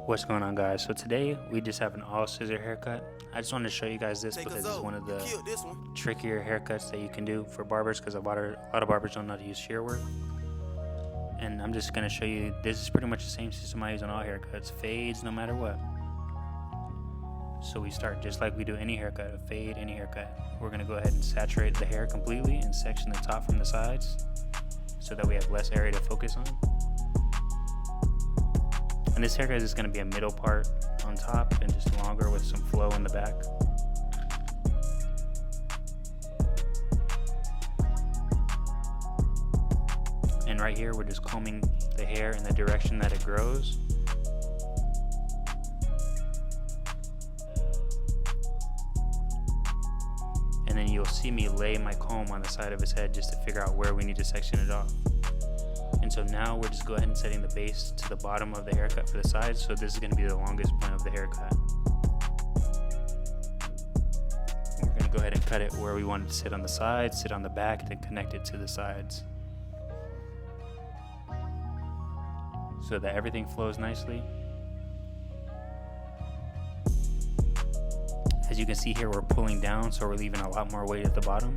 What's going on, guys? So today we just have an all scissor haircut. I just wanted to show you guys this because it's one of the trickier haircuts that you can do for barbers, because a lot of barbers don't know how to use shear work. And I'm just going to show you, this is pretty much the same system I use on all haircuts. Fades no matter what. So we start just like we do any haircut, a fade, any haircut. We're going to go ahead and saturate the hair completely and section the top from the sides so that we have less area to focus on. And this haircut is going to be a middle part on top and just longer with some flow in the back. And right here, we're just combing the hair in the direction that it grows. And then you'll see me lay my comb on the side of his head just to figure out where we need to section it off. And so now we're just go ahead and setting the base to the bottom of the haircut for the sides. So this is going to be the longest point of the haircut. We're going to go ahead and cut it where we want it to sit on the sides, sit on the back, then connect it to the sides, so that everything flows nicely. As you can see here, we're pulling down, so we're leaving a lot more weight at the bottom.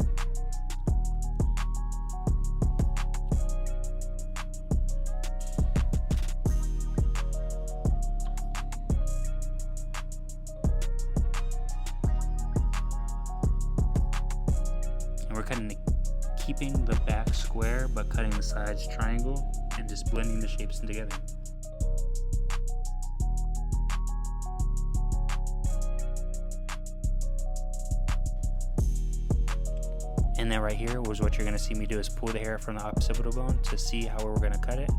And we're keeping the back square, but cutting the sides triangle and just blending the shapes in together. And then right here was what you're going to see me do, is pull the hair from the occipital bone to see how we're going to cut it.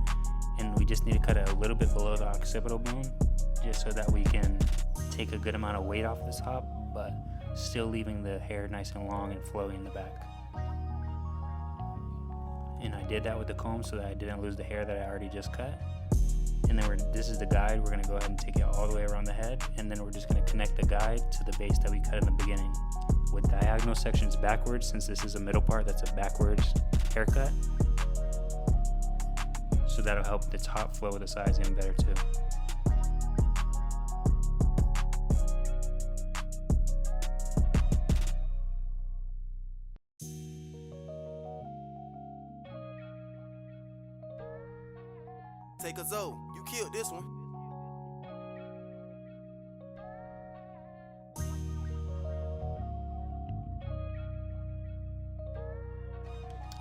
And we just need to cut it a little bit below the occipital bone, just so that we can take a good amount of weight off the top, but still leaving the hair nice and long and flowy in the back. And I did that with the comb so that I didn't lose the hair that I already just cut. And then this is the guide. We're going to go ahead and take it all the way around the head, and then we're just going to connect the guide to the base that we cut in the beginning with diagonal sections backwards, since this is a middle part that's a backwards haircut. So that'll help the top flow with the sides in better too. Take a Zoe, you killed this one.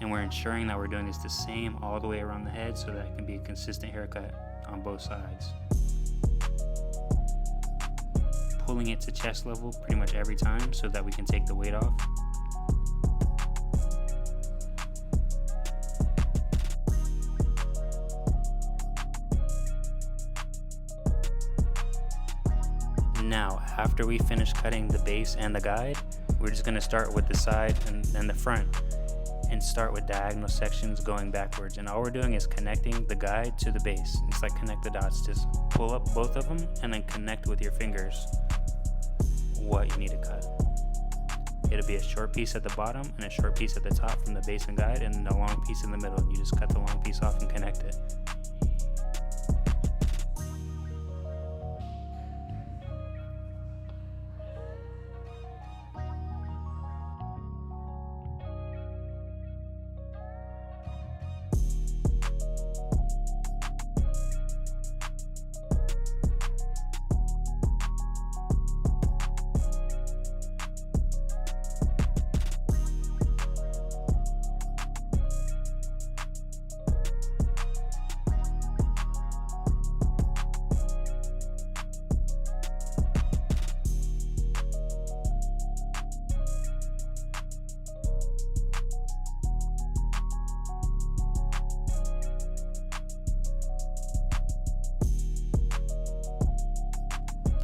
And we're ensuring that we're doing this the same all the way around the head, so that it can be a consistent haircut on both sides. Pulling it to chest level pretty much every time so that we can take the weight off. Now, after we finish cutting the base and the guide, we're just going to start with the side and the front, and start with diagonal sections going backwards. And all we're doing is connecting the guide to the base. It's like connect the dots. Just pull up both of them and then connect with your fingers what you need to cut. It'll be a short piece at the bottom and a short piece at the top from the base and guide, and a long piece in the middle. And you just cut the long piece off and connect it.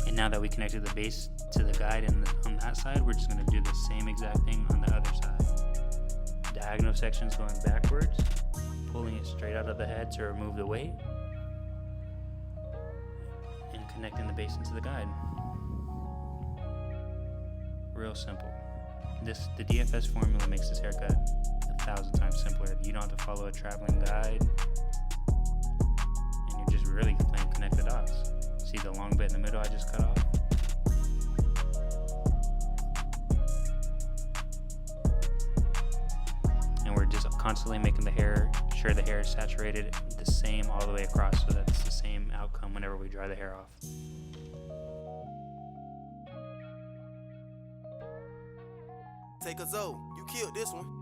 And now that we connected the base to the guide and on that side, we're just going to do the same exact thing on the other side. Diagonal sections going backwards, pulling it straight out of the head to remove the weight, and connecting the base into the guide. Real simple. The DFS formula makes this haircut 1,000 times simpler. You don't have to follow a traveling guide, and you're just really playing connect the dots. See, bit in the middle I just cut off. And we're just constantly making sure the hair is saturated the same all the way across, so that it's the same outcome whenever we dry the hair off. Take a Zoe, you killed this one.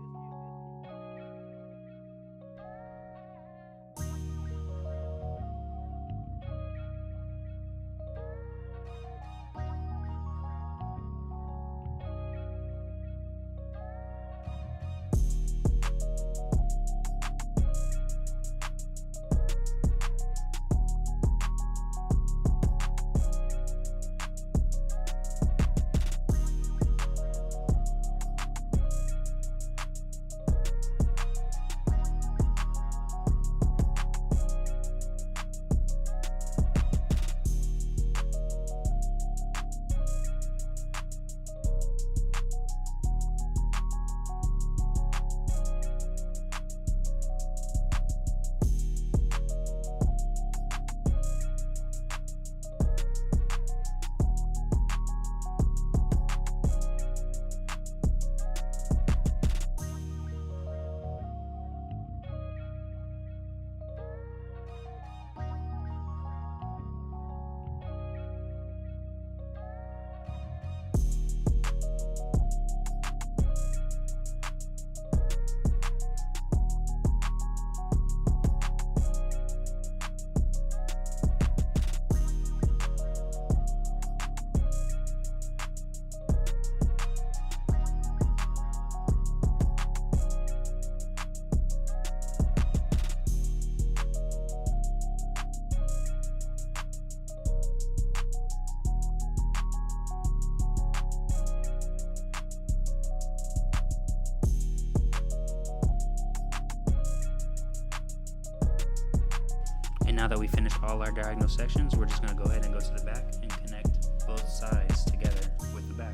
And now that we finished all our diagonal sections, we're just going to go ahead and go to the back and connect both sides together with the back.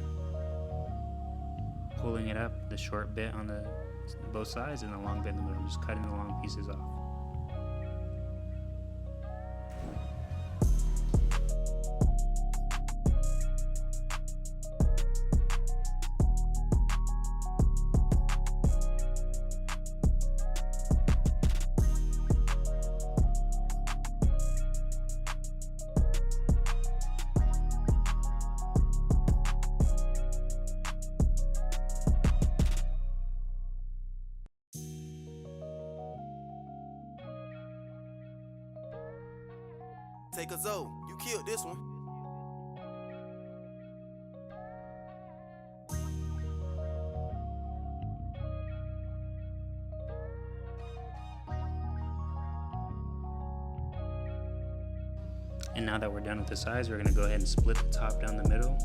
Pulling it up, the short bit on both sides and the long bit in the middle, just cutting the long pieces off. Take a Zoe, you killed this one. And now that we're done with the sides, we're going to go ahead and split the top down the middle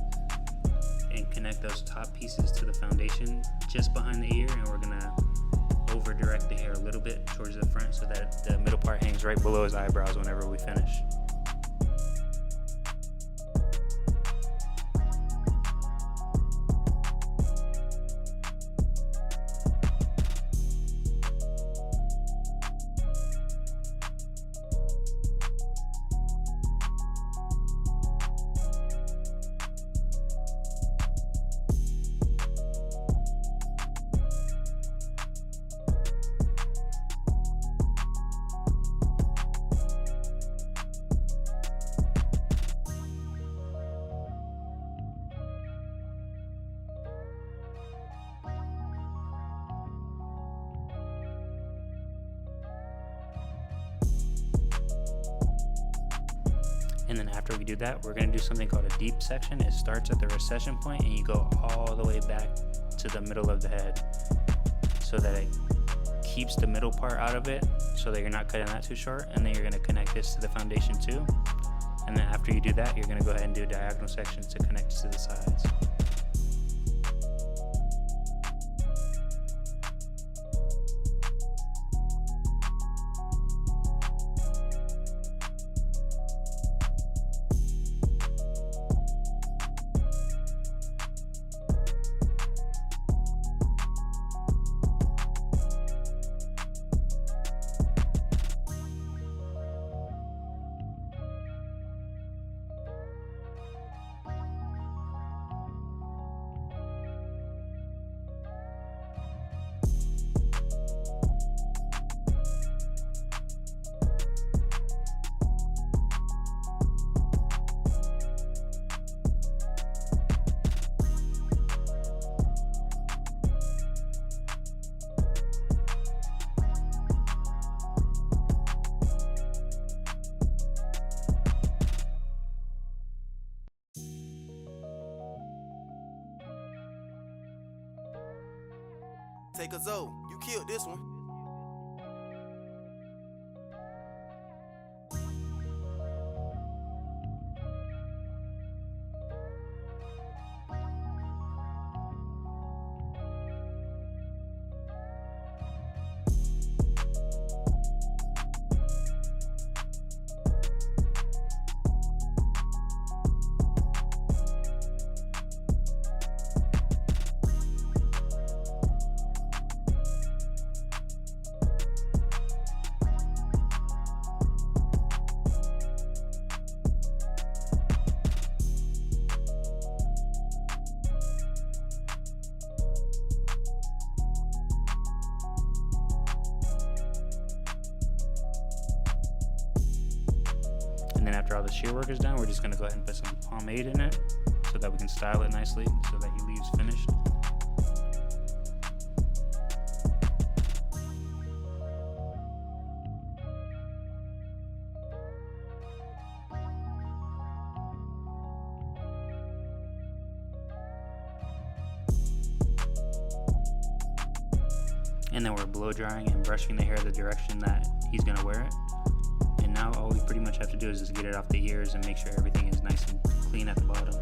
and connect those top pieces to the foundation just behind the ear, and we're going to over direct the hair a little bit towards the front so that the middle part hangs right below his eyebrows whenever we finish. And then after we do that, we're going to do something called a deep section. It starts at the recession point and you go all the way back to the middle of the head so that it keeps the middle part out of it so that you're not cutting that too short. And then you're going to connect this to the foundation too. And then after you do that, you're going to go ahead and do diagonal sections to connect to the sides. Take a Zoe, you killed this one. And then after all the shear work is done, we're just going to go ahead and put some pomade in it so that we can style it nicely so that he leaves finished. And then we're blow drying and brushing the hair the direction that he's going to wear it. And now all we pretty much have to do is just get it off the ears and make sure everything is nice and clean at the bottom.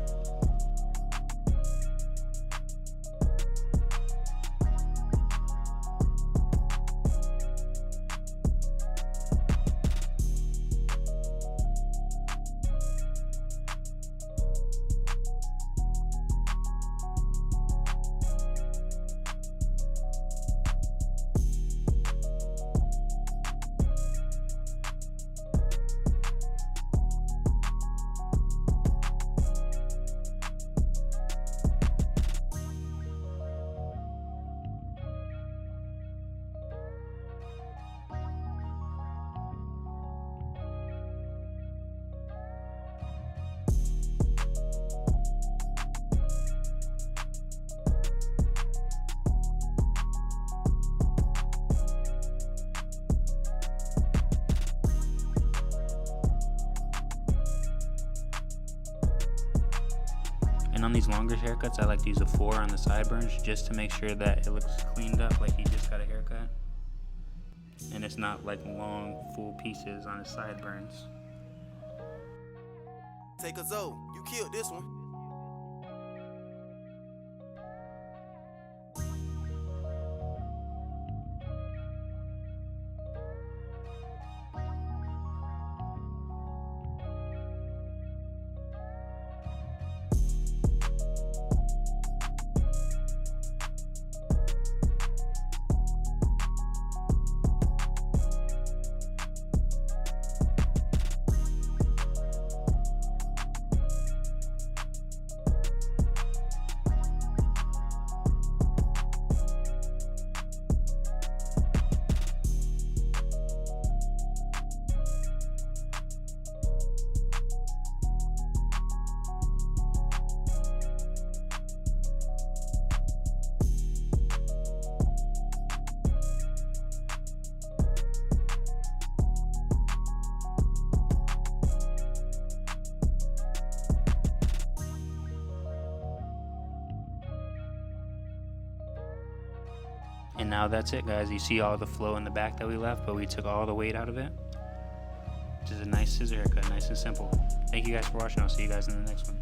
And on these longer haircuts, I like to use a 4 on the sideburns just to make sure that it looks cleaned up like he just got a haircut. And it's not like long, full pieces on his sideburns. Take a Zoe, you killed this one. And now that's it, guys. You see all the flow in the back that we left, but we took all the weight out of it. Which is a nice scissor haircut, nice and simple. Thank you guys for watching. I'll see you guys in the next one.